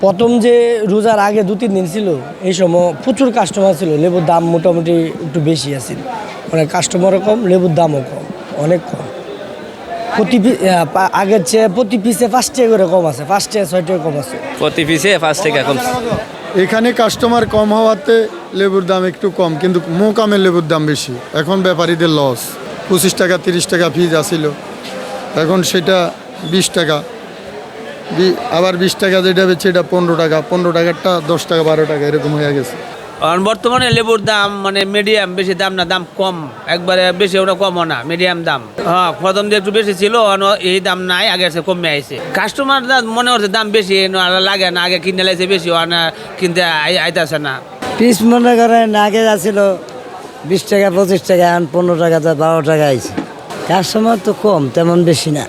প্রথম যে রোজার আগে 2-3 দিন ছিল এই সময় প্রচুর কাস্টমার ছিল, লেবুর দাম মোটামুটি একটু বেশি আছে, মানে কাস্টমারও কম, লেবুর দামও কম, অনেক কম। আগের চেয়ে প্রতি পিসে 5 টাকা করে কম আছে, 5 টাকা 6 টাকা কম আছে প্রতি পিসে 5 টাকা কম। এখানে কাস্টমার কম হওয়াতে লেবুর দাম একটু কম, কিন্তু মোকামে লেবুর দাম বেশি। এখন ব্যাপারীদের লস। 25 টাকা 30 টাকা ফিজ আসিল, এখন সেটা 20 টাকা, আবার 20 টাকা যেটা বেছে এটা 15 টাকা, 15 টাকারটা 10 টাকা 12 টাকা এরকম হয়ে গেছে। আর বর্তমানে লেবুর দাম মানে মিডিয়াম, বেশি দাম না, দাম কম, একবারে বেশি ওটা কমও না, মিডিয়াম দাম। হ্যাঁ, প্রথম দিয়ে একটু বেশি ছিল, এই দাম নাই, আগের চেয়ে কমে আইছে। কাস্টমার মনে হচ্ছে দাম বেশি লাগে না, আগে কিনে লাইছে বেশি, কিনতে আইতাছে না। পিস মনে করেন আগে আসছিল 20 টাকা 25 টাকা, এখন 15 টাকা 12 টাকা আইছে। কাস্টমার তো কম, তেমন বেশি না।